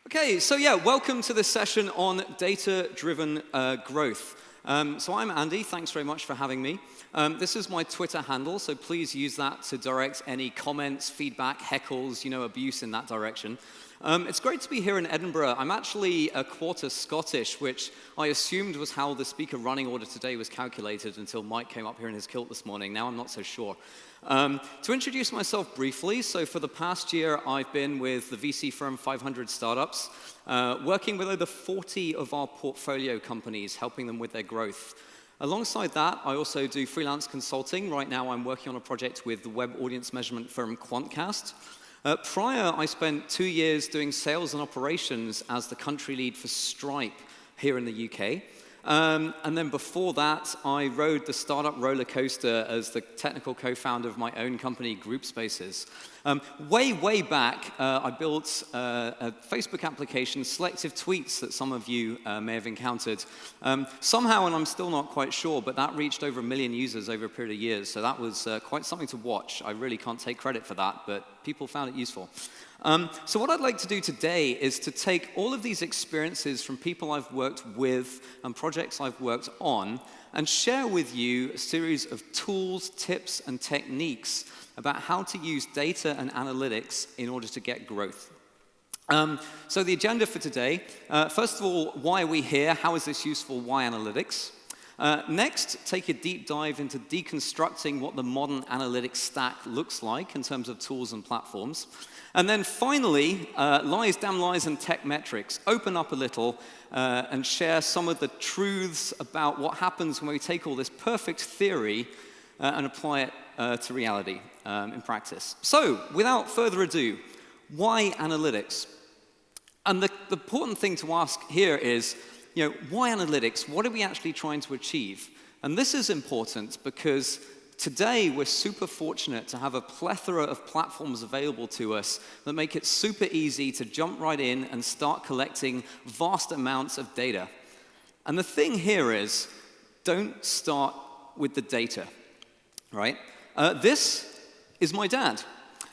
Okay, so yeah, welcome to this session on data-driven growth. So I'm Andy, thanks very much for having me. This is my Twitter handle, so please use that to direct any comments, feedback, heckles, abuse in that direction. It's great to be here in Edinburgh. I'm actually a quarter Scottish, which I assumed was how the speaker running order today was calculated until Mike came up here in his kilt this morning. Now I'm not so sure. To introduce myself briefly, so for the past year, I've been with the VC firm 500 Startups, working with over 40 of our portfolio companies, helping them with their growth. Alongside that, I also do freelance consulting. Right now, I'm working on a project with the web audience measurement firm Quantcast. Prior, I spent 2 years doing sales and operations as the country lead for Stripe here in the UK. And then before that, I rode the startup roller coaster as the technical co-founder of my own company, Group Spaces. Way back, I built a Facebook application, Selective Tweets, that some of you may have encountered. Somehow, and I'm still not quite sure, but that reached over 1 million users over a period of years. So that was quite something to watch. I really can't take credit for that, but people found it useful. So what I'd like to do today is to take all of these experiences from people I've worked with and projects I've worked on and share with you a series of tools, tips, and techniques about how to use data and analytics in order to get growth. So the agenda for today, first of all, why are we here? How is this useful? Why analytics? Next, take a deep dive into deconstructing what the modern analytics stack looks like in terms of tools and platforms. And then finally, lies, damn lies, and tech metrics. Open up a little and share some of the truths about what happens when we take all this perfect theory and apply it to reality in practice. So, without further ado, why analytics? And the important thing to ask here is, why analytics? What are we actually trying to achieve? And this is important because today we're super fortunate to have a plethora of platforms available to us that make it super easy to jump right in and start collecting vast amounts of data. And the thing here is, don't start with the data, right? This is my dad.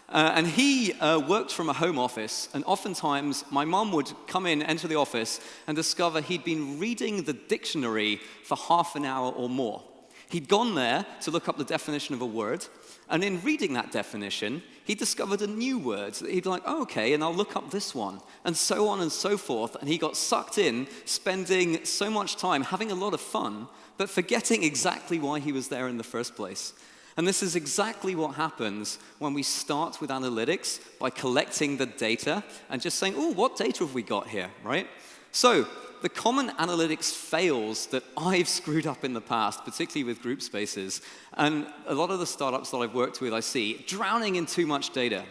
And he worked from a home office, and oftentimes my mum would come in, enter the office, and discover he'd been reading the dictionary for half an hour or more. He'd gone there to look up the definition of a word, and in reading that definition, he discovered a new word. He'd be like, oh, okay, and I'll look up this one, and so on and so forth, and he got sucked in, spending so much time having a lot of fun, but forgetting exactly why he was there in the first place. And this is exactly what happens when we start with analytics by collecting the data and just saying, oh, what data have we got here, right? So the common analytics fails that I've screwed up in the past, particularly with group spaces, and a lot of the startups that I've worked with, I see drowning in too much data,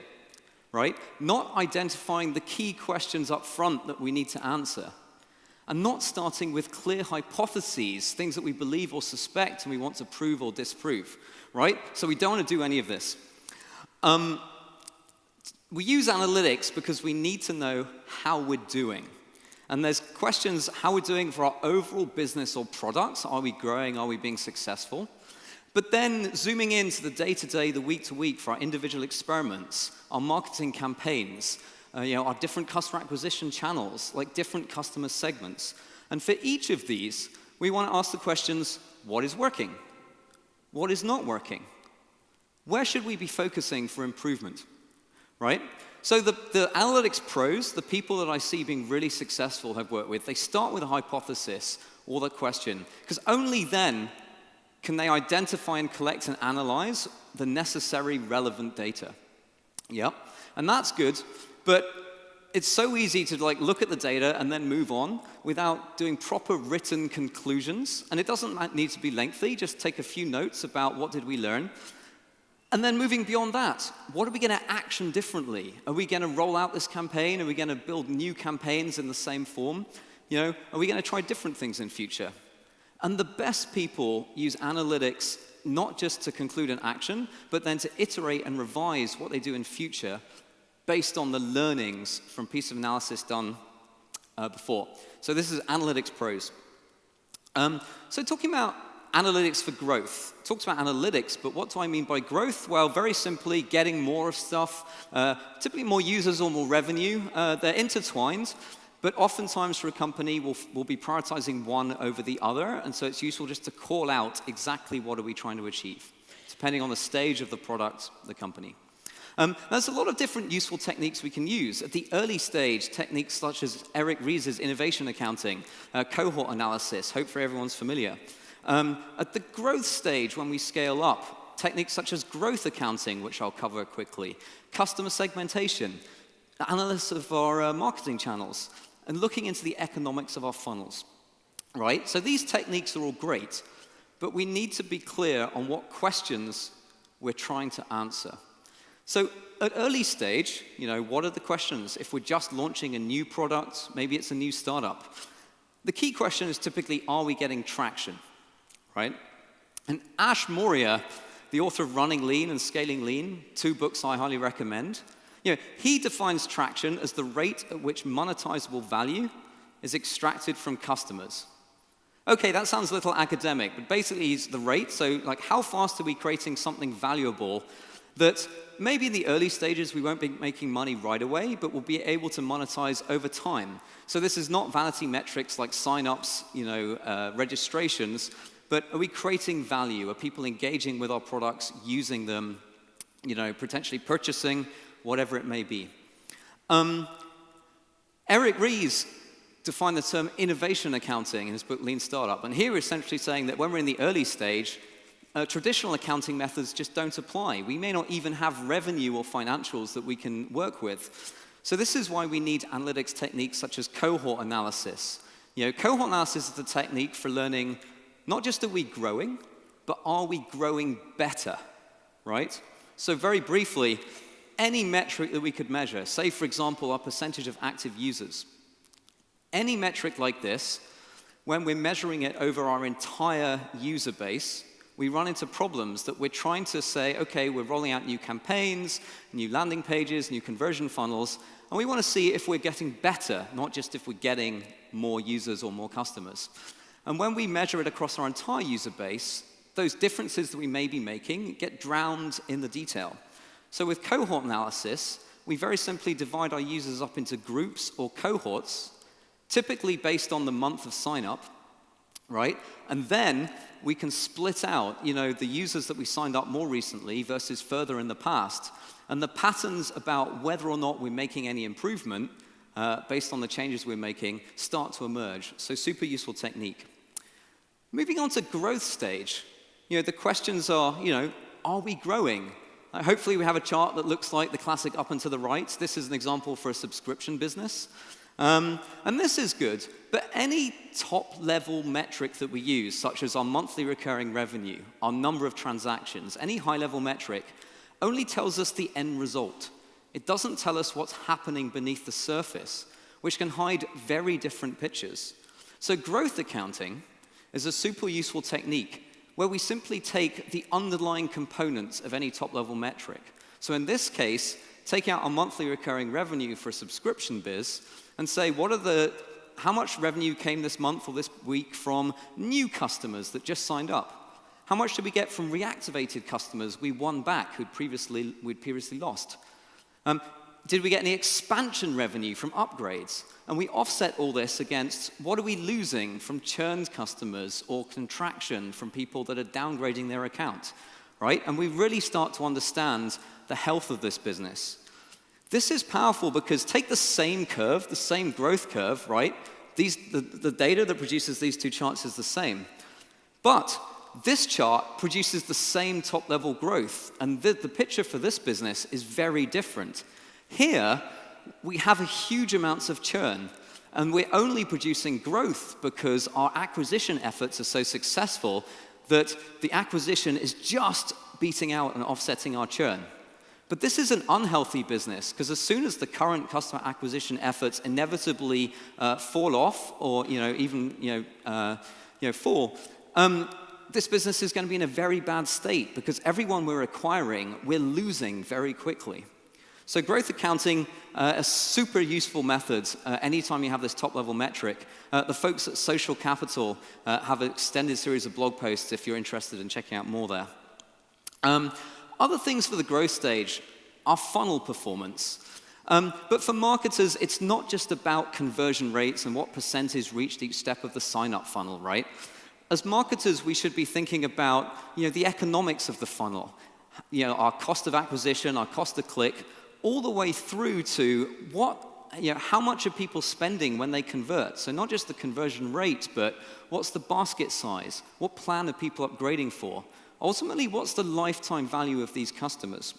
right? Not identifying the key questions up front that we need to answer. And not starting with clear hypotheses, things that we believe or suspect and we want to prove or disprove, right? So we don't want to do any of this. We use analytics because we need to know how we're doing. And there's questions how we're doing for our overall business or products. Are we growing? Are we being successful? But then zooming into the day-to-day, the week-to-week for our individual experiments, our marketing campaigns, our different customer acquisition channels, like different customer segments. And for each of these, we want to ask the questions, what is working? What is not working? Where should we be focusing for improvement, right? So the analytics pros, the people that I see being really successful have worked with, they start with a hypothesis or the question, because only then can they identify and collect and analyze the necessary relevant data. Yep, and that's good. But it's so easy to look at the data and then move on without doing proper written conclusions. And it doesn't need to be lengthy. Just take a few notes about what did we learn. And then moving beyond that, what are we going to action differently? Are we going to roll out this campaign? Are we going to build new campaigns in the same form? Are we going to try different things in future? And the best people use analytics not just to conclude an action, but then to iterate and revise what they do in future based on the learnings from piece of analysis done before. So this is analytics pros. So talking about Analytics for growth. It talks about analytics, but what do I mean by growth? Well, very simply, getting more of stuff, typically more users or more revenue. They're intertwined, but oftentimes for a company, we'll be prioritizing one over the other, and so it's useful just to call out exactly what are we trying to achieve, depending on the stage of the product, the company. There's a lot of different useful techniques we can use. At the early stage, techniques such as Eric Ries's innovation accounting, cohort analysis, hopefully everyone's familiar. At the growth stage, when we scale up, techniques such as growth accounting, which I'll cover quickly, customer segmentation, analysis of our marketing channels, and looking into the economics of our funnels, right? So these techniques are all great, but we need to be clear on what questions we're trying to answer. So at early stage, what are the questions? If we're just launching a new product, maybe it's a new startup. The key question is typically, are we getting traction, right? And Ash Maurya, the author of Running Lean and Scaling Lean, 2 books I highly recommend, he defines traction as the rate at which monetizable value is extracted from customers. Okay, that sounds a little academic, but basically it's the rate. So like, how fast are we creating something valuable that maybe in the early stages we won't be making money right away, but we'll be able to monetize over time. So this is not vanity metrics like sign-ups, registrations, but are we creating value? Are people engaging with our products, using them, potentially purchasing, whatever it may be? Eric Ries defined the term innovation accounting in his book Lean Startup, and here we're essentially saying that when we're in the early stage, traditional accounting methods just don't apply. We may not even have revenue or financials that we can work with. So this is why we need analytics techniques such as cohort analysis. Cohort analysis is the technique for learning not just are we growing, but are we growing better, right? So very briefly, any metric that we could measure, say for example our percentage of active users, any metric like this, when we're measuring it over our entire user base, we run into problems that we're trying to say, okay, we're rolling out new campaigns, new landing pages, new conversion funnels, and we want to see if we're getting better, not just if we're getting more users or more customers. And when we measure it across our entire user base, those differences that we may be making get drowned in the detail. So with cohort analysis, we very simply divide our users up into groups or cohorts, typically based on the month of sign-up, right? And then we can split out, the users that we signed up more recently versus further in the past. And the patterns about whether or not we're making any improvement based on the changes we're making start to emerge. So super useful technique. Moving on to growth stage, the questions are we growing? Hopefully we have a chart that looks like the classic up and to the right. This is an example for a subscription business. And this is good, but any top-level metric that we use, such as our monthly recurring revenue, our number of transactions, any high-level metric, only tells us the end result. It doesn't tell us what's happening beneath the surface, which can hide very different pictures. So growth accounting is a super useful technique where we simply take the underlying components of any top-level metric. So in this case, take out our monthly recurring revenue for a subscription biz and say, how much revenue came this month or this week from new customers that just signed up? How much did we get from reactivated customers we won back we'd previously lost? Did we get any expansion revenue from upgrades? And we offset all this against what are we losing from churned customers or contraction from people that are downgrading their account, right? And we really start to understand the health of this business. This is powerful because take the same curve, the same growth curve, right? The data that produces these two charts is the same. But this chart produces the same top-level growth, and the picture for this business is very different. Here, we have huge amounts of churn, and we're only producing growth because our acquisition efforts are so successful that the acquisition is just beating out and offsetting our churn. But this is an unhealthy business because as soon as the current customer acquisition efforts inevitably fall off or even fall, this business is going to be in a very bad state because everyone we're acquiring, we're losing very quickly. So growth accounting, a super useful method anytime you have this top-level metric. The folks at Social Capital have an extended series of blog posts if you're interested in checking out more there. Other things for the growth stage are funnel performance. But for marketers, it's not just about conversion rates and what percentage reached each step of the sign-up funnel, right? As marketers, we should be thinking about, the economics of the funnel, our cost of acquisition, our cost to click, all the way through to how much are people spending when they convert? So not just the conversion rate, but what's the basket size? What plan are people upgrading for? Ultimately, what's the lifetime value of these customers?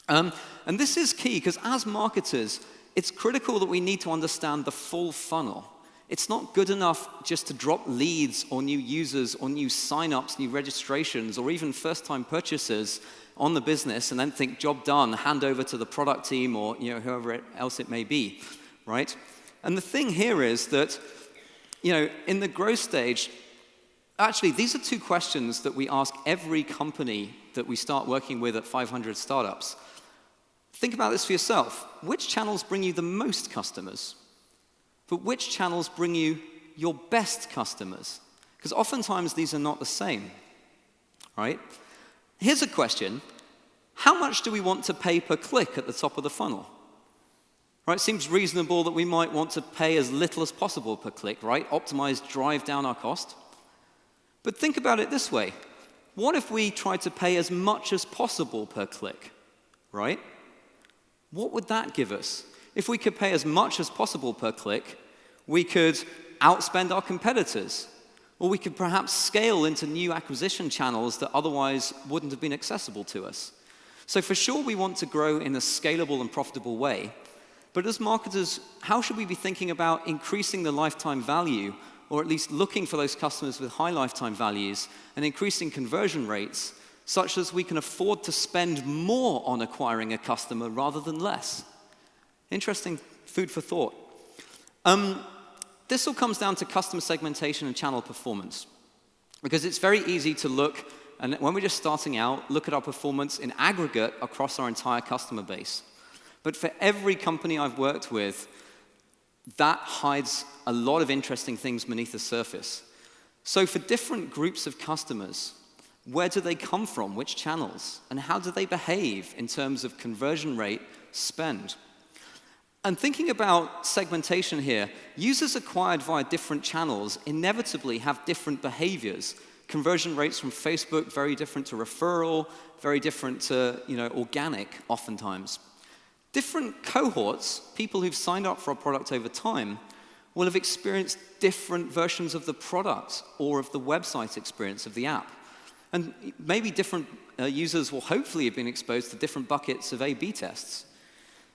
And this is key, because as marketers, it's critical that we need to understand the full funnel. It's not good enough just to drop leads or new users or new signups, new registrations, or even first-time purchasers on the business and then think, job done, hand over to the product team or whoever else it may be, right? And the thing here is that, in the growth stage, actually, these are two questions that we ask every company that we start working with at 500 startups. Think about this for yourself. Which channels bring you the most customers? But which channels bring you your best customers? Because oftentimes these are not the same, right? Here's a question. How much do we want to pay per click at the top of the funnel? Right, it seems reasonable that we might want to pay as little as possible per click, right? Optimize, drive down our cost. But think about it this way. What if we tried to pay as much as possible per click, right? What would that give us? If we could pay as much as possible per click, we could outspend our competitors, or we could perhaps scale into new acquisition channels that otherwise wouldn't have been accessible to us. So for sure, we want to grow in a scalable and profitable way. But as marketers, how should we be thinking about increasing the lifetime value, or at least looking for those customers with high lifetime values and increasing conversion rates, such as we can afford to spend more on acquiring a customer rather than less? Interesting food for thought. This all comes down to customer segmentation and channel performance. Because it's very easy to look, and when we're just starting out, look at our performance in aggregate across our entire customer base. But for every company I've worked with, that hides a lot of interesting things beneath the surface. So for different groups of customers, where do they come from, which channels, and how do they behave in terms of conversion rate, spend? And thinking about segmentation here, users acquired via different channels inevitably have different behaviors. Conversion rates from Facebook, very different to referral, very different to organic oftentimes. Different cohorts, people who've signed up for a product over time, will have experienced different versions of the product or of the website experience of the app. And maybe different users will hopefully have been exposed to different buckets of A/B tests.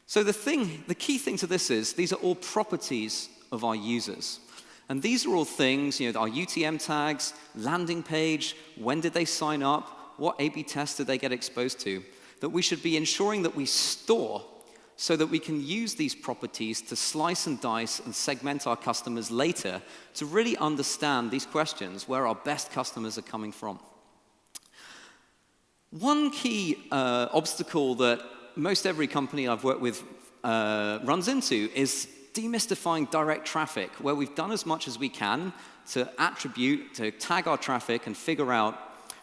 So the key thing to this is these are all properties of our users. And these are all things, our UTM tags, landing page, when did they sign up, what A/B tests did they get exposed to, that we should be ensuring that we store so that we can use these properties to slice and dice and segment our customers later to really understand these questions, where our best customers are coming from. One key obstacle that most every company I've worked with runs into is demystifying direct traffic, where we've done as much as we can to attribute, to tag our traffic and figure out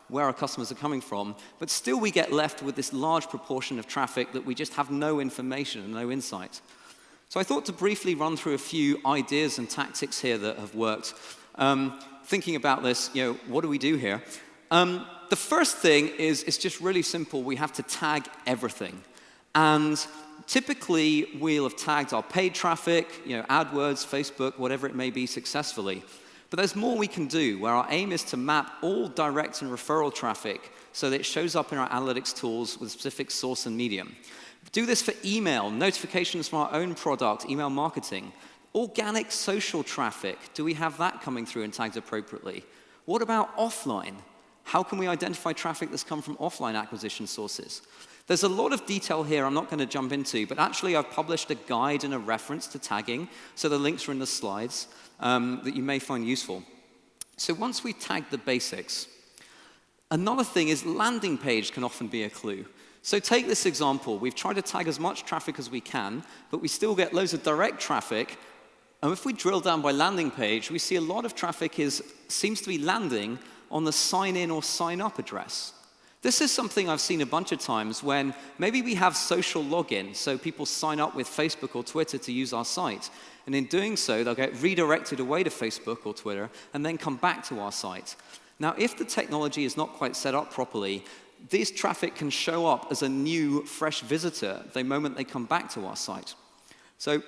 where our customers are coming from, but still we get left with this large proportion of traffic that we just have no information and no insight. So I thought to briefly run through a few ideas and tactics here that have worked. Thinking about this, what do we do here? The first thing is it's just really simple. We have to tag everything. And typically, we'll have tagged our paid traffic, AdWords, Facebook, whatever it may be, successfully. But there's more we can do, where our aim is to map all direct and referral traffic so that it shows up in our analytics tools with specific source and medium. Do this for email, notifications from our own product, email marketing. Organic social traffic, do we have that coming through and tagged appropriately? What about offline? How can we identify traffic that's come from offline acquisition sources? There's a lot of detail here I'm not going to jump into, but actually I've published a guide and a reference to tagging, so the links are in the slides, that you may find useful. So once we've tagged the basics, another thing is landing page can often be a clue. So take this example. We've tried to tag as much traffic as we can, but we still get loads of direct traffic. And if we drill down by landing page, we see a lot of traffic seems to be landing on the sign in or sign up address. This is something I've seen a bunch of times when maybe we have social login, so people sign up with Facebook or Twitter to use our site. And in doing so, they'll get redirected away to Facebook or Twitter and then come back to our site. Now, if the technology is not quite set up properly, this traffic can show up as a new, fresh visitor the moment they come back to our site. So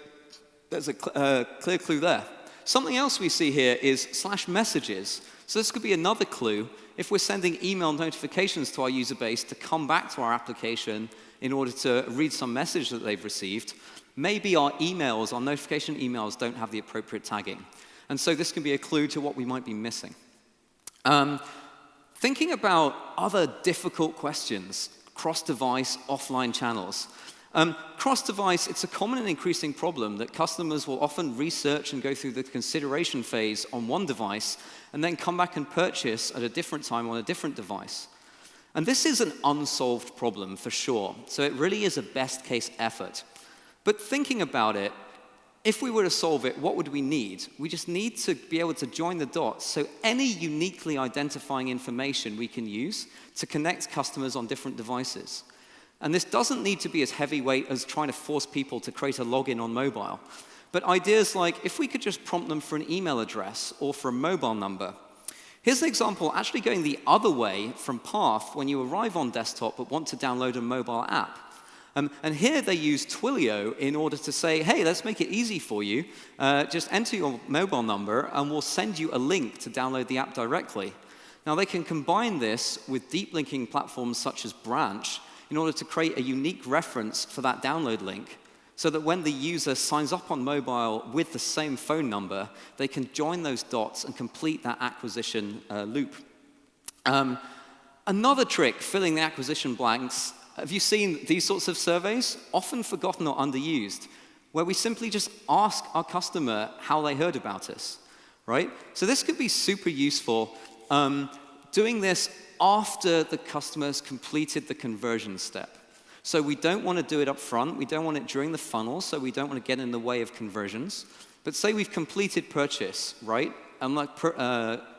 there's a clear clue there. Something else we see here is /messages. So this could be another clue if we're sending email notifications to our user base to come back to our application in order to read some message that they've received. Maybe our emails, our notification emails, don't have the appropriate tagging. And so this can be a clue to what we might be missing. Thinking about other difficult questions, cross-device, offline channels. Cross-device, it's a common and increasing problem that customers will often research and go through the consideration phase on one device and then come back and purchase at a different time on a different device. And this is an unsolved problem for sure, so it really is a best-case effort. But thinking about it, if we were to solve it, what would we need? We just need to be able to join the dots, so any uniquely identifying information we can use to connect customers on different devices. And this doesn't need to be as heavyweight as trying to force people to create a login on mobile. But ideas like, if we could just prompt them for an email address or for a mobile number. Here's an example actually going the other way from path when you arrive on desktop but want to download a mobile app. And here they use Twilio in order to say, hey, let's make it easy for you. Just enter your mobile number and we'll send you a link to download the app directly. Now they can combine this with deep linking platforms such as Branch in order to create a unique reference for that download link so that when the user signs up on mobile with the same phone number, they can join those dots and complete that acquisition loop. Another trick, filling the acquisition blanks. Have you seen these sorts of surveys? Often forgotten or underused, where we simply just ask our customer how they heard about us, right? So this could be super useful. Doing this after the customer's completed the conversion step. So we don't want to do it up front. We don't want it during the funnel, so we don't want to get in the way of conversions. But say we've completed purchase, right? And like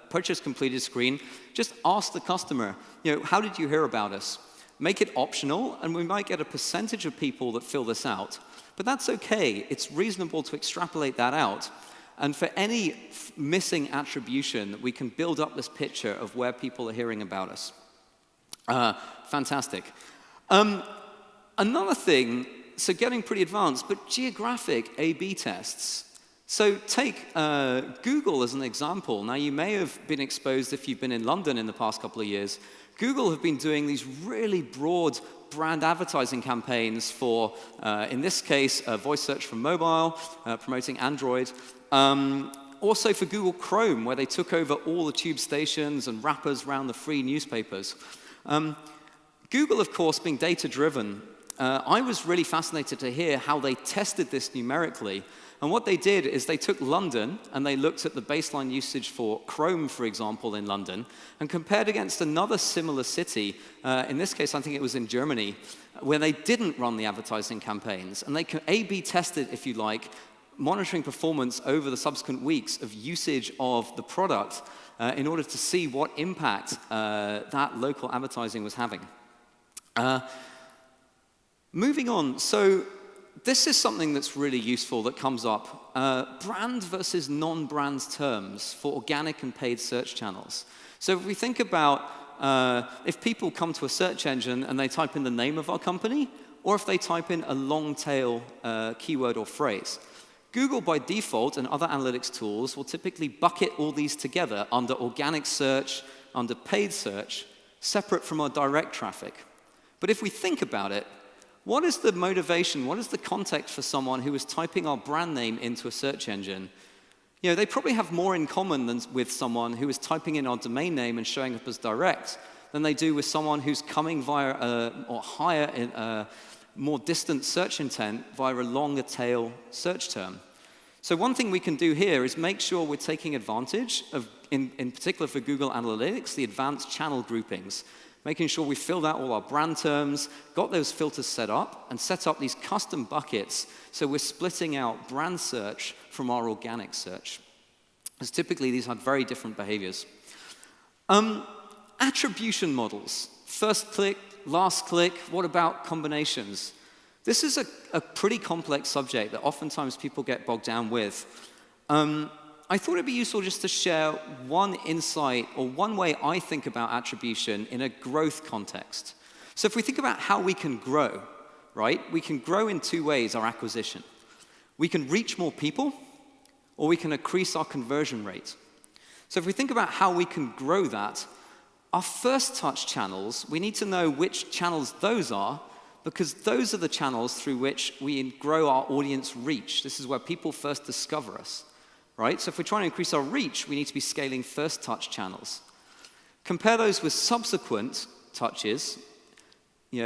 purchase completed screen, just ask the customer, how did you hear about us? Make it optional, and we might get a percentage of people that fill this out. But that's okay. It's reasonable to extrapolate that out. And for any missing attribution, we can build up this picture of where people are hearing about us. Fantastic. Another thing, so getting pretty advanced, but geographic A/B tests. So take Google as an example. Now, you may have been exposed if you've been in London in the past couple of years. Google have been doing these really broad brand advertising campaigns for, in this case, voice search for mobile, promoting Android. Also for Google Chrome, where they took over all the tube stations and wrappers around the free newspapers. Google, of course, being data-driven, I was really fascinated to hear how they tested this numerically. And what they did is they took London and they looked at the baseline usage for Chrome, for example, in London, and compared against another similar city, in this case I think it was in Germany, where they didn't run the advertising campaigns. And they can A/B tested, if you like, monitoring performance over the subsequent weeks of usage of the product in order to see what impact that local advertising was having. Moving on, so this is something that's really useful that comes up. Brand versus non-brand terms for organic and paid search channels. So if we think about if people come to a search engine and they type in the name of our company, or if they type in a long tail keyword or phrase. Google, by default, and other analytics tools will typically bucket all these together under organic search, under paid search, separate from our direct traffic. But if we think about it, what is the motivation, what is the context for someone who is typing our brand name into a search engine? They probably have more in common than with someone who is typing in our domain name and showing up as direct than they do with someone who's coming via or higher in more distant search intent via a longer tail search term. So one thing we can do here is make sure we're taking advantage of, in particular for Google Analytics, the advanced channel groupings. making sure we filled out all our brand terms, got those filters set up, and set up these custom buckets so we're splitting out brand search from our organic search. Because typically these have very different behaviors. Attribution models. First click, last click, what about combinations? This is a pretty complex subject that oftentimes people get bogged down with. I thought it'd be useful just to share one insight or one way I think about attribution in a growth context. So if we think about how we can grow, right? We can grow in two ways, our acquisition. We can reach more people, or we can increase our conversion rate. So if we think about how we can grow that, our first touch channels, we need to know which channels those are, because those are the channels through which we grow our audience reach. This is where people first discover us, right? So if we're trying to increase our reach, we need to be scaling first touch channels. Compare those with subsequent touches,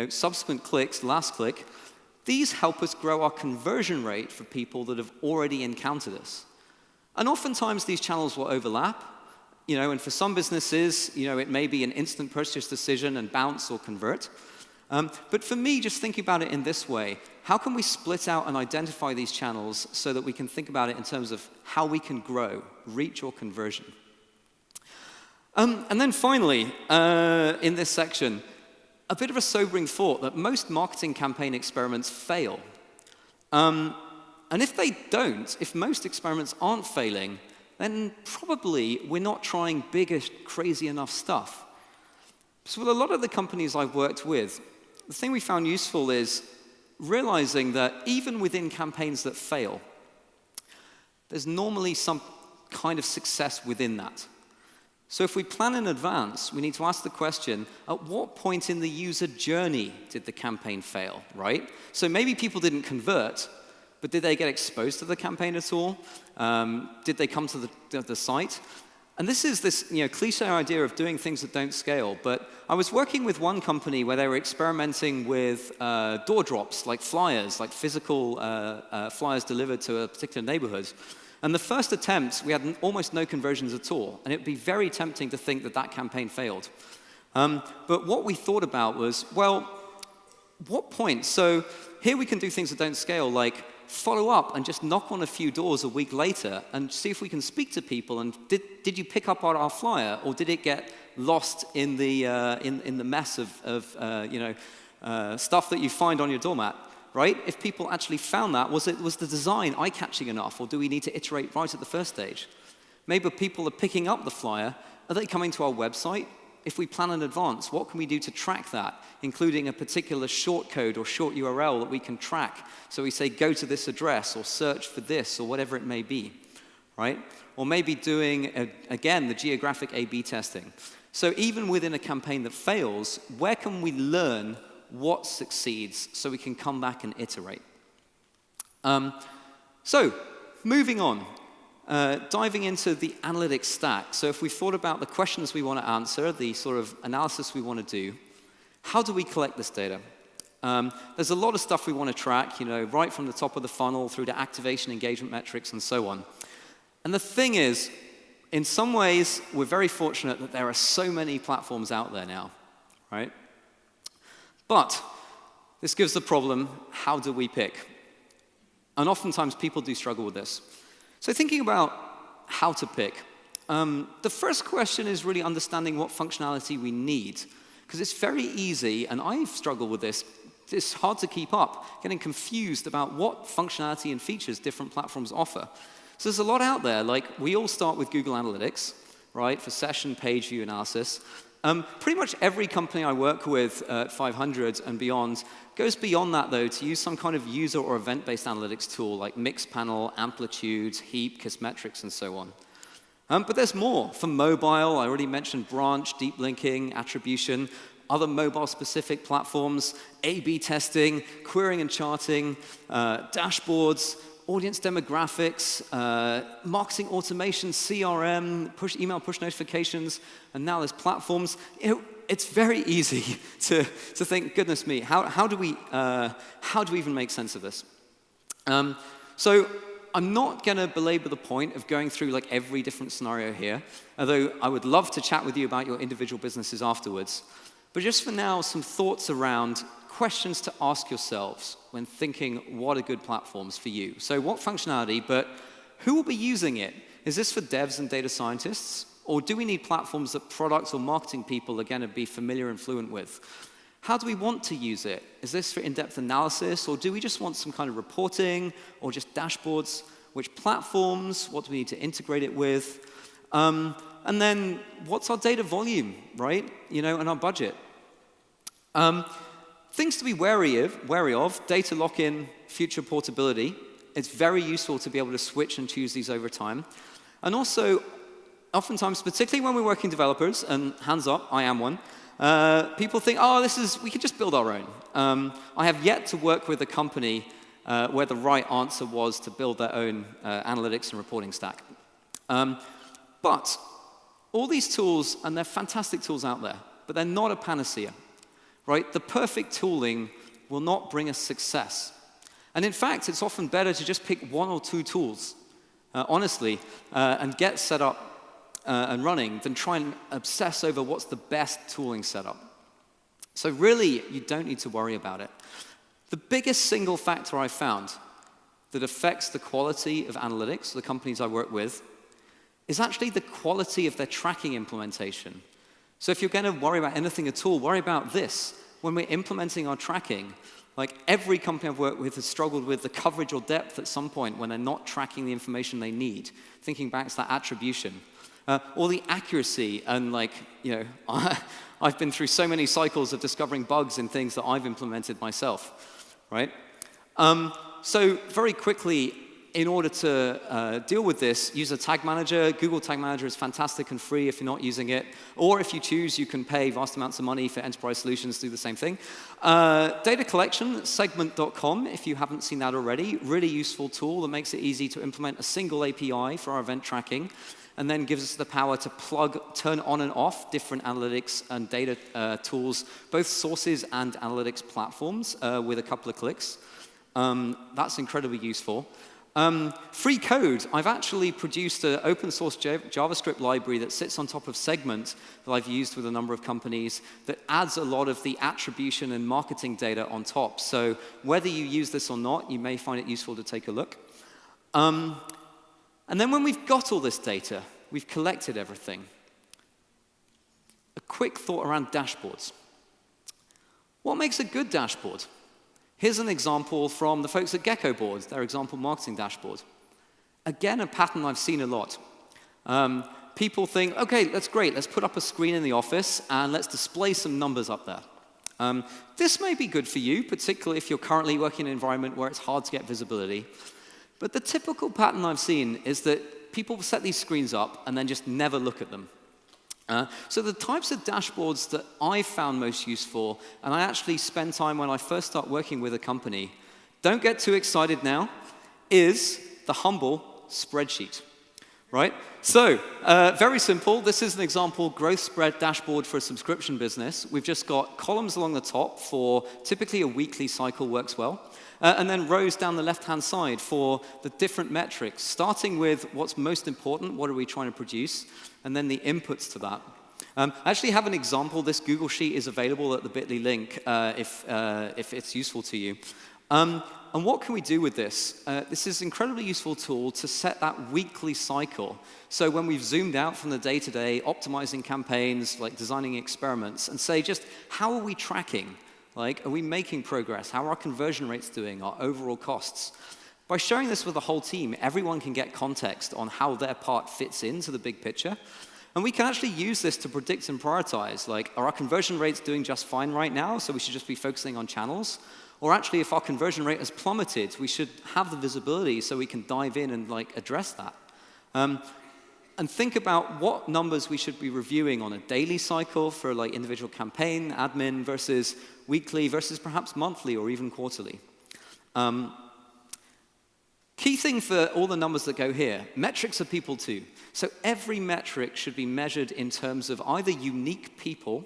subsequent clicks, last click. These help us grow our conversion rate for people that have already encountered us. And oftentimes these channels will overlap, and for some businesses, it may be an instant purchase decision and bounce or convert. But for me, just thinking about it in this way, how can we split out and identify these channels so that we can think about it in terms of how we can grow, reach, or conversion? And then finally, in this section, a bit of a sobering thought that most marketing campaign experiments fail. And if they don't, if most experiments aren't failing, then probably we're not trying bigger, crazy enough stuff. So with a lot of the companies I've worked with, the thing we found useful is realizing that even within campaigns that fail, there's normally some kind of success within that. So if we plan in advance, we need to ask the question, at what point in the user journey did the campaign fail, right? So maybe people didn't convert, but did they get exposed to the campaign at all? Did they come to the site? And this is this cliche idea of doing things that don't scale. But I was working with one company where they were experimenting with door drops, like flyers, like physical flyers delivered to a particular neighborhood. And the first attempt, we had almost no conversions at all. And it would be very tempting to think that that campaign failed. But what we thought about was, well, what point? So here we can do things that don't scale, like follow up and just knock on a few doors a week later and see if we can speak to people. And did you pick up on our flyer, or did it get lost in the mess of stuff that you find on your doormat? Right? If people actually found that, was the design eye-catching enough, or do we need to iterate right at the first stage? Maybe people are picking up the flyer. Are they coming to our website? If we plan in advance, what can we do to track that, including a particular short code or short URL that we can track? So we say, go to this address, or search for this, or whatever it may be, right? Or maybe doing, again, the geographic A/B testing. So even within a campaign that fails, where can we learn what succeeds so we can come back and iterate? So moving on. Diving into the analytics stack. So if we thought about the questions we want to answer, the sort of analysis we want to do, how do we collect this data? There's a lot of stuff we want to track, right from the top of the funnel through to activation, engagement metrics, and so on. And the thing is, in some ways, we're very fortunate that there are so many platforms out there now, right? But this gives the problem, how do we pick? And oftentimes people do struggle with this. So thinking about how to pick, the first question is really understanding what functionality we need. Because it's very easy, and I've struggled with this, it's hard to keep up, getting confused about what functionality and features different platforms offer. So there's a lot out there, like we all start with Google Analytics, right, for session page view analysis. Pretty much every company I work with at 500 and beyond goes beyond that, though, to use some kind of user or event-based analytics tool like Mixpanel, Amplitude, Heap, Kissmetrics, and so on. But there's more. For mobile, I already mentioned branch, deep linking, attribution, other mobile-specific platforms, A/B testing, querying and charting, dashboards, audience demographics, marketing automation, CRM, email push notifications, and now there's platforms. It's very easy to think, goodness me, how do we even make sense of this? So I'm not going to belabor the point of going through like every different scenario here, although I would love to chat with you about your individual businesses afterwards. But just for now, some thoughts around questions to ask yourselves when thinking what are good platforms for you. So what functionality, but who will be using it? Is this for devs and data scientists? Or do we need platforms that products or marketing people are going to be familiar and fluent with? How do we want to use it? Is this for in-depth analysis, or do we just want some kind of reporting, or just dashboards? Which platforms? What do we need to integrate it with? And then what's our data volume, right? And our budget. Things to be wary of, data lock-in, future portability. It's very useful to be able to switch and choose these over time. And also, oftentimes, particularly when we're working developers, and hands up, I am one, people think, we can just build our own. I have yet to work with a company where the right answer was to build their own analytics and reporting stack. But all these tools, and they're fantastic tools out there, but they're not a panacea, right? The perfect tooling will not bring us success. And in fact, it's often better to just pick one or two tools, honestly, and get set up and running than try and obsess over what's the best tooling setup. So really, you don't need to worry about it. The biggest single factor I found that affects the quality of analytics, the companies I work with, is actually the quality of their tracking implementation. So if you're going to worry about anything at all, worry about this. When we're implementing our tracking, like every company I've worked with has struggled with the coverage or depth at some point when they're not tracking the information they need, thinking back to that attribution. Or the accuracy, and I've been through so many cycles of discovering bugs in things that I've implemented myself, right? So very quickly, in order to deal with this, use a tag manager. Google Tag Manager is fantastic and free if you're not using it. Or if you choose, you can pay vast amounts of money for enterprise solutions to do the same thing. Data collection, segment.com, if you haven't seen that already. Really useful tool that makes it easy to implement a single API for our event tracking, and then gives us the power to turn on and off different analytics and data tools, both sources and analytics platforms with a couple of clicks. That's incredibly useful. Free code. I've actually produced an open source JavaScript library that sits on top of Segment that I've used with a number of companies that adds a lot of the attribution and marketing data on top. So whether you use this or not, you may find it useful to take a look. And then when we've got all this data, we've collected everything. A quick thought around dashboards. What makes a good dashboard? Here's an example from the folks at Gecko Boards, their example marketing dashboard. Again, a pattern I've seen a lot. People think, okay, that's great, let's put up a screen in the office and let's display some numbers up there. This may be good for you, particularly if you're currently working in an environment where it's hard to get visibility. But the typical pattern I've seen is that people set these screens up and then just never look at them. So the types of dashboards that I found most useful, and I actually spend time when I first start working with a company, don't get too excited now, is the humble spreadsheet, right? So very simple. This is an example growth spread dashboard for a subscription business. We've just got columns along the top for typically a weekly cycle works well. And then rows down the left-hand side for the different metrics, starting with what's most important, what are we trying to produce, and then the inputs to that. I actually have an example. This Google Sheet is available at the bit.ly link if it's useful to you. And what can we do with this? This is an incredibly useful tool to set that weekly cycle. So when we've zoomed out from the day-to-day, optimizing campaigns, like designing experiments, and say just how are we tracking? Like, are we making progress? How are our conversion rates doing? Our overall costs? By sharing this with the whole team, everyone can get context on how their part fits into the big picture. And we can actually use this to predict and prioritize. Like, are our conversion rates doing just fine right now, so we should just be focusing on channels? Or actually, if our conversion rate has plummeted, we should have the visibility so we can dive in and address that. And think about what numbers we should be reviewing on a daily cycle for individual campaign, admin, versus weekly, versus perhaps monthly or even quarterly. Key thing for all the numbers that go here, metrics are people too. So every metric should be measured in terms of either unique people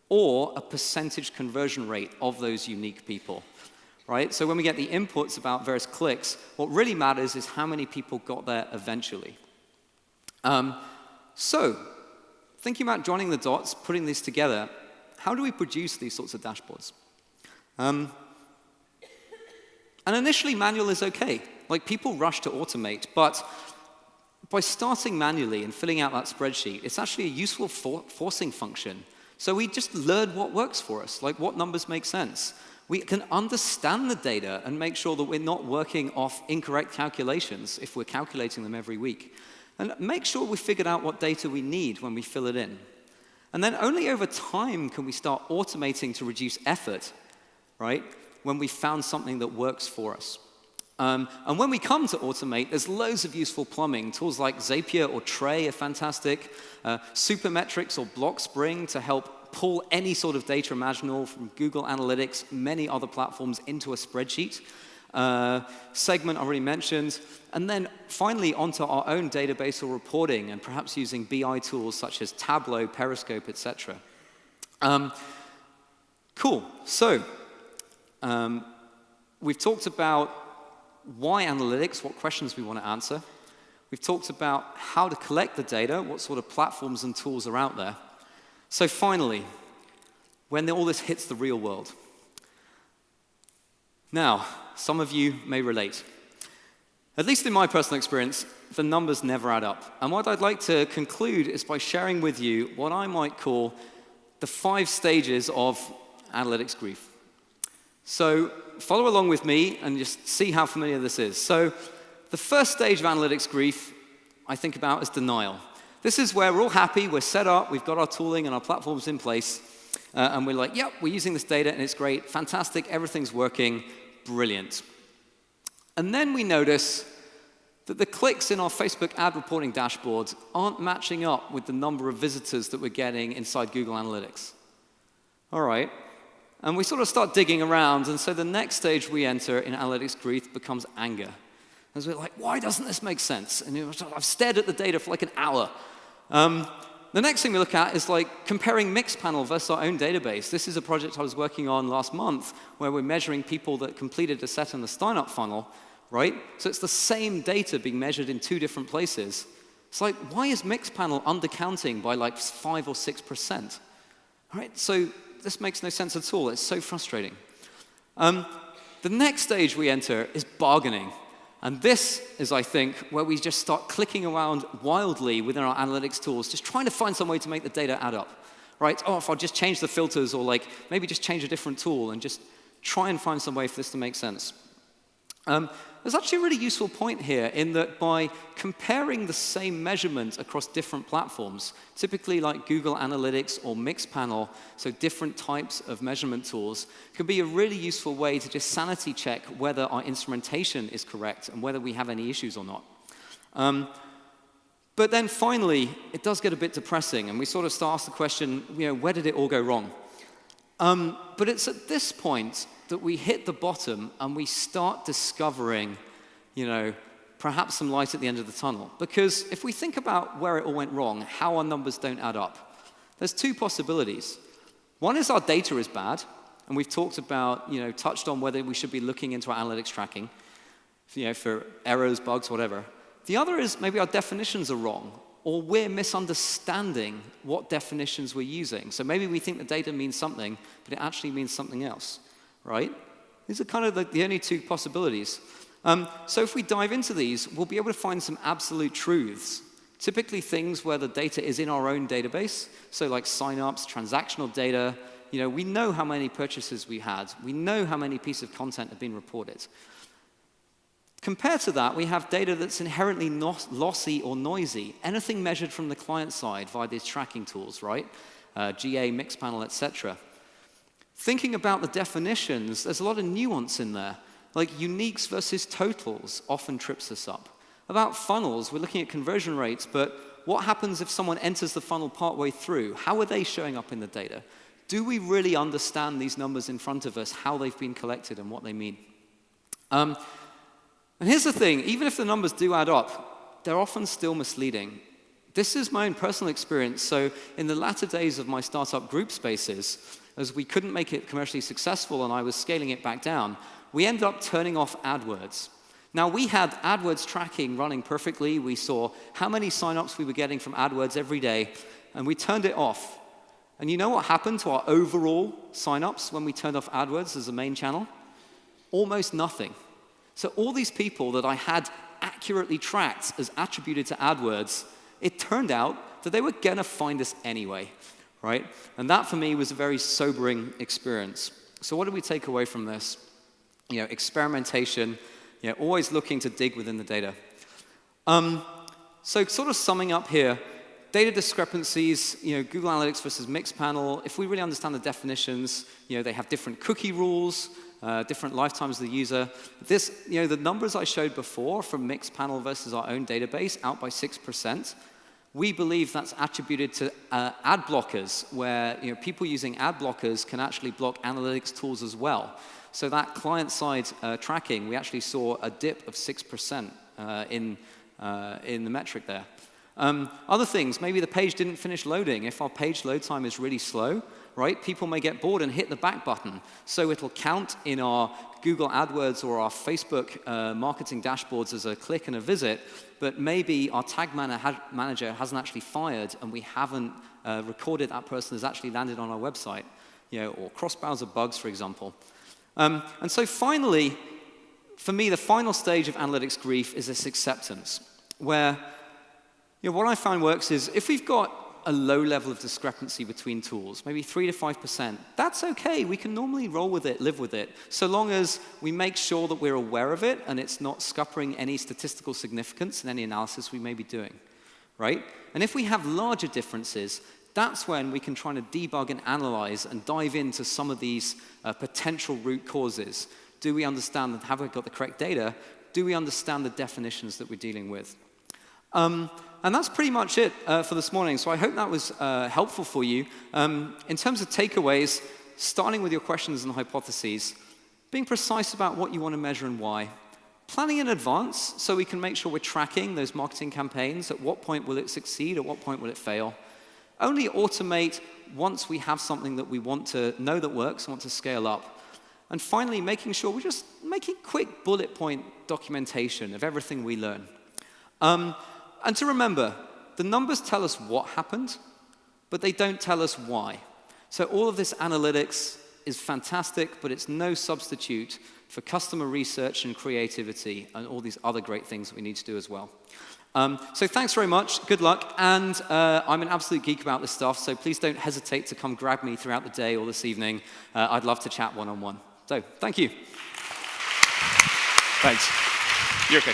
or a percentage conversion rate of those unique people. Right? So when we get the inputs about various clicks, what really matters is how many people got there eventually. So, thinking about joining the dots, putting these together, how do we produce these sorts of dashboards? And initially, manual is OK. Like, people rush to automate. But by starting manually and filling out that spreadsheet, it's actually a useful forcing function. So we just learn what works for us, like what numbers make sense. We can understand the data and make sure that we're not working off incorrect calculations if we're calculating them every week. And make sure we figured out what data we need when we fill it in. And then only over time can we start automating to reduce effort, right, when we found something that works for us. And when we come to automate, there's loads of useful plumbing. Tools like Zapier or Tray are fantastic. Supermetrics or Blockspring to help pull any sort of data imaginable from Google Analytics, many other platforms into a spreadsheet. Segment I already mentioned. And then finally onto our own database or reporting, and perhaps using BI tools such as Tableau, Periscope, etc. Cool. So we've talked about why analytics, what questions we want to answer. We've talked about how to collect the data, what sort of platforms and tools are out there. So finally, when all this hits the real world. Now, some of you may relate. At least in my personal experience, the numbers never add up. And what I'd like to conclude is by sharing with you what I might call the 5 stages of analytics grief. So follow along with me and just see how familiar this is. So the first stage of analytics grief I think about as denial. This is where we're all happy, we're set up, we've got our tooling and our platforms in place, and we're like, yep, we're using this data and it's great, fantastic, everything's working, brilliant. And then we notice that the clicks in our Facebook ad reporting dashboards aren't matching up with the number of visitors that we're getting inside Google Analytics. All right. And we sort of start digging around, and so the next stage we enter in analytics grief becomes anger. As we're like, why doesn't this make sense? And I've stared at the data for like an hour. The next thing we look at is like comparing Mixpanel versus our own database. This is a project I was working on last month where we're measuring people that completed a set in the sign-up funnel, right? So it's the same data being measured in 2 different places. It's like, why is Mixpanel undercounting by like 5 or 6%? All right, so this makes no sense at all. It's so frustrating. The next stage we enter is bargaining. And this is, I think, where we just start clicking around wildly within our analytics tools, just trying to find some way to make the data add up, right? Oh, if I'll just change the filters, or like maybe just change a different tool and just try and find some way for this to make sense. There's actually a really useful point here in that by comparing the same measurement across different platforms, typically like Google Analytics or Mixpanel, so different types of measurement tools, can be a really useful way to just sanity check whether our instrumentation is correct and whether we have any issues or not. But then finally, it does get a bit depressing, and we sort of start to ask the question, where did it all go wrong? But it's at this point that we hit the bottom and we start discovering, perhaps some light at the end of the tunnel. Because if we think about where it all went wrong, how our numbers don't add up, there's 2 possibilities. One is our data is bad, and we've talked about, touched on whether we should be looking into our analytics tracking, for errors, bugs, whatever. The other is maybe our definitions are wrong, or we're misunderstanding what definitions we're using. So maybe we think the data means something, but it actually means something else. Right? These are kind of the only 2 possibilities. So if we dive into these, we'll be able to find some absolute truths. Typically things where the data is in our own database, so like signups, transactional data. We know how many purchases we had. We know how many pieces of content have been reported. Compared to that, we have data that's inherently lossy or noisy. Anything measured from the client side via these tracking tools, right? GA, Mixpanel, etc. Thinking about the definitions, there's a lot of nuance in there. Like uniques versus totals often trips us up. About funnels, we're looking at conversion rates, but what happens if someone enters the funnel partway through? How are they showing up in the data? Do we really understand these numbers in front of us, how they've been collected and what they mean? And here's the thing, even if the numbers do add up, they're often still misleading. This is my own personal experience. So in the latter days of my startup group spaces, as we couldn't make it commercially successful and I was scaling it back down, we ended up turning off AdWords. Now, we had AdWords tracking running perfectly. We saw how many signups we were getting from AdWords every day, and we turned it off. And you know what happened to our overall signups when we turned off AdWords as a main channel? Almost nothing. So all these people that I had accurately tracked as attributed to AdWords, it turned out that they were going to find us anyway, right? And that, for me, was a very sobering experience. So what did we take away from this? Experimentation, always looking to dig within the data. So sort of summing up here, data discrepancies, Google Analytics versus Mixpanel, if we really understand the definitions, they have different cookie rules, different lifetimes of the user. This, the numbers I showed before from Mixpanel versus our own database, out by 6%, we believe that's attributed to ad blockers, where people using ad blockers can actually block analytics tools as well. So that client-side tracking, we actually saw a dip of 6% in the metric there. Other things, maybe the page didn't finish loading. If our page load time is really slow, right, people may get bored and hit the back button. So it'll count in our Google AdWords or our Facebook marketing dashboards as a click and a visit, but maybe our tag manager hasn't actually fired and we haven't recorded that person has actually landed on our website, or cross-browser bugs, for example. And so finally, for me, the final stage of analytics grief is this acceptance, where what I found works is if we've got a low level of discrepancy between tools, maybe 3 to 5%, that's okay. We can normally roll with it, live with it, so long as we make sure that we're aware of it and it's not scuppering any statistical significance in any analysis we may be doing, right? And if we have larger differences, that's when we can try to debug and analyze and dive into some of these potential root causes. Do we understand that? Have we got the correct data? Do we understand the definitions that we're dealing with? And that's pretty much it for this morning. So I hope that was helpful for you. In terms of takeaways, starting with your questions and hypotheses, being precise about what you want to measure and why. Planning in advance so we can make sure we're tracking those marketing campaigns. At what point will it succeed? At what point will it fail? Only automate once we have something that we want to know that works and want to scale up. And finally, making sure we're just making quick bullet point documentation of everything we learn. And to remember, the numbers tell us what happened, but they don't tell us why. So all of this analytics is fantastic, but it's no substitute for customer research and creativity and all these other great things that we need to do as well. So thanks very much, good luck, and I'm an absolute geek about this stuff, so please don't hesitate to come grab me throughout the day or this evening. I'd love to chat one-on-one. So, thank you. Thanks. You're okay.